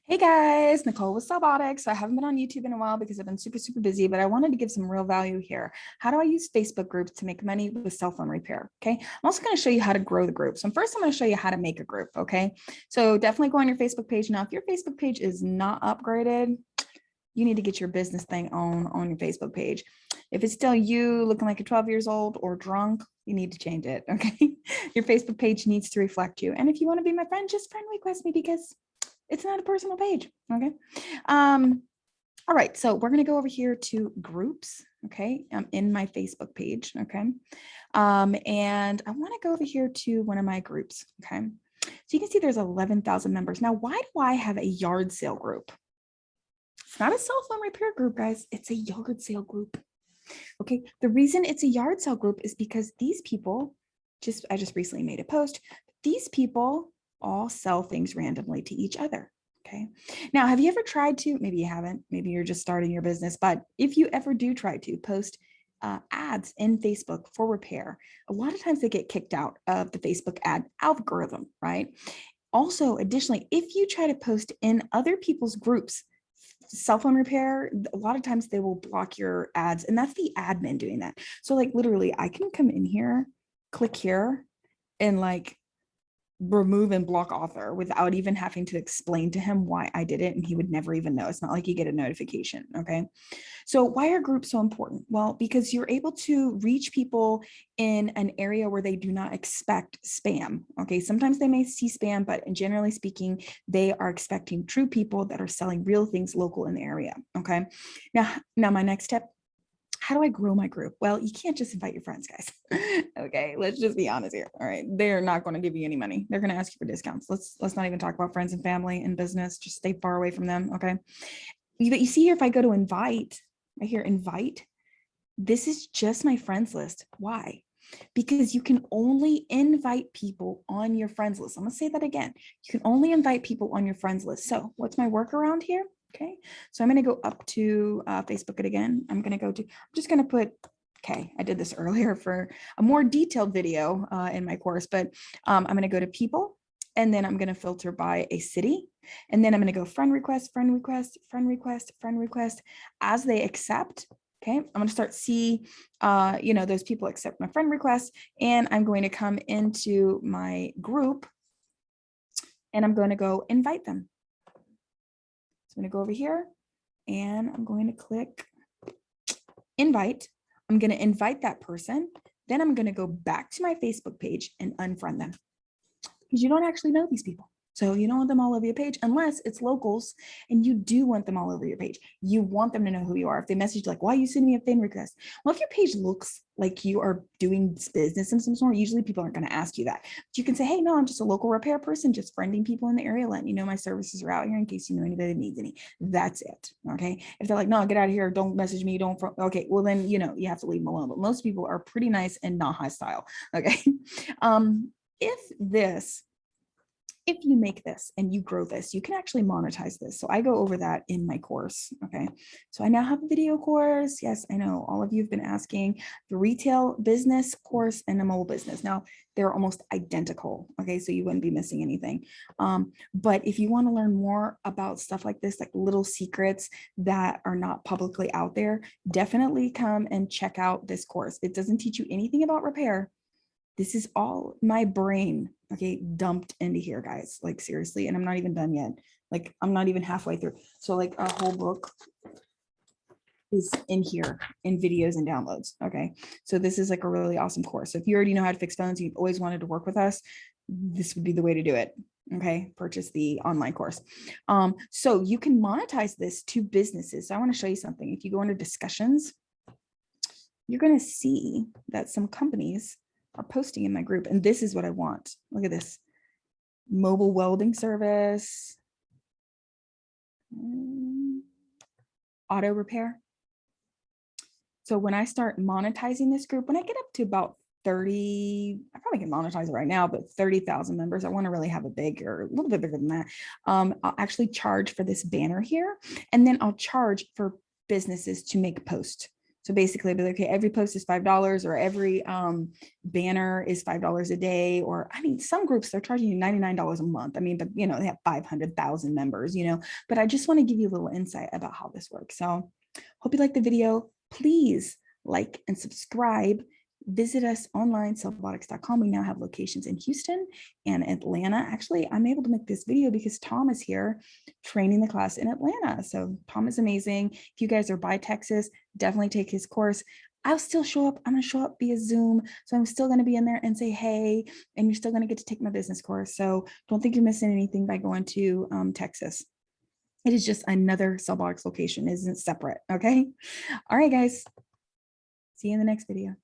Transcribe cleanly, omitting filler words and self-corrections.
Hey guys, Nicole with CellBotics. So I haven't been on YouTube in a while because I've been super busy, but I wanted to give some real value here. How do I use Facebook groups to make money with cell phone repair? Okay. I'm also going to show you how to grow the group. So first I'm going to show you how to make a group. Okay. So definitely go on your Facebook page. Now, if your Facebook page is not upgraded, you need to get your business thing on your Facebook page. If it's still you looking like you're 12 years old or drunk, you need to change it. Okay. Your Facebook page needs to reflect you. And if you want to be my friend, just friend request me because it's not a personal page. Okay. All right. So we're going to go over here to groups. Okay. In my Facebook page. Okay. And I want to go over here to one of my groups. Okay. So you can see there's 11,000 members. Now, why do I have a yard sale group? It's not a cell phone repair group, guys. It's a yard sale group. Okay. The reason it's a yard sale group is because these people I just recently made a post. These people all sell things randomly to each other. Okay. Now, have you ever tried to, maybe you haven't, maybe you're just starting your business, but if you ever do try to post ads in Facebook for repair, a lot of times they get kicked out of the Facebook ad algorithm, right? Also, additionally, if you try to post in other people's groups, cell phone repair, a lot of times they will block your ads, and that's the admin doing that. So like literally I can come in here, click here, and like remove and block author without even having to explain to him why I did it, and he would never even know. It's not like you get a notification. Okay. So why are groups so important? Well, because you're able to reach people in an area where they do not expect spam. Okay. Sometimes they may see spam, but generally speaking, they are expecting true people that are selling real things local in the area. Okay. Now my next step, how do I grow my group? Well, you can't just invite your friends, guys. Okay, let's just be honest here. All right, they're not going to give you any money. They're going to ask you for discounts. Let's not even talk about friends and family and business. Just stay far away from them. Okay. But you see here, if I go to invite, right here, invite, this is just my friends list. Why? Because you can only invite people on your friends list. I'm going to say that again. You can only invite people on your friends list. So what's my workaround here? Okay, so I'm going to go up to Facebook it again. I'm just going to put, okay, I did this earlier for a more detailed video in my course, but I'm going to go to people, and then I'm going to filter by a city. And then I'm going to go friend request, friend request, friend request, friend request. As they accept, okay, I'm going to start see, those people accept my friend request, and I'm going to come into my group and I'm going to go invite them. So I'm going to go over here and I'm going to click invite. I'm going to invite that person. Then I'm going to go back to my Facebook page and unfriend them because you don't actually know these people. So you don't want them all over your page unless it's locals and you do want them all over your page. You want them to know who you are. If they message you like, why are you sending me a friend request? Well, if your page looks like you are doing business in some sort, usually people aren't going to ask you that. But you can say, hey, no, I'm just a local repair person, just friending people in the area, letting you know my services are out here in case you know anybody that needs any. That's it. Okay. If they're like, no, get out of here, don't message me, don't, okay, well then, you have to leave them alone. But most people are pretty nice and not hostile. Okay. If you make this and you grow this, you can actually monetize this. So I go over that in my course. Okay. So I now have a video course. Yes, I know all of you have been asking the retail business course and the mobile business. Now they're almost identical. Okay. So you wouldn't be missing anything. But if you want to learn more about stuff like this, like little secrets that are not publicly out there, definitely come and check out this course. It doesn't teach you anything about repair. This is all my brain, okay, dumped into here, guys, like seriously. And I'm not even done yet. Like I'm not even halfway through. So like a whole book is in here in videos and downloads. Okay. So this is like a really awesome course. So if you already know how to fix phones, you've always wanted to work with us, this would be the way to do it. Okay. Purchase the online course. So you can monetize this to businesses. So I want to show you something. If you go into discussions, you're going to see that some companies are posting in my group. And this is what I want. Look at this. Mobile welding service. Auto repair. So when I start monetizing this group, when I get up to about 30, I probably can monetize it right now, but 30,000 members, I want to really have it big or a little bit bigger than that. I'll actually charge for this banner here. And then I'll charge for businesses to make posts. So basically, I'd be like, okay, every post is $5 or every banner is $5 a day. Or I mean, some groups, they're charging you $99 a month. I mean, but you know, they have 500,000 members, you know, but I just want to give you a little insight about how this works. So hope you like the video. Please like and subscribe. Visit us online, cellbotics.com. We now have locations in Houston and Atlanta. Actually, I'm able to make this video because Tom is here training the class in Atlanta. So Tom is amazing. If you guys are by Texas, definitely take his course. I'll still show up. I'm going to show up via Zoom. So I'm still going to be in there and say, hey, and you're still going to get to take my business course. So don't think you're missing anything by going to Texas. It is just another CellBotics location, isn't separate. Okay. All right, guys. See you in the next video.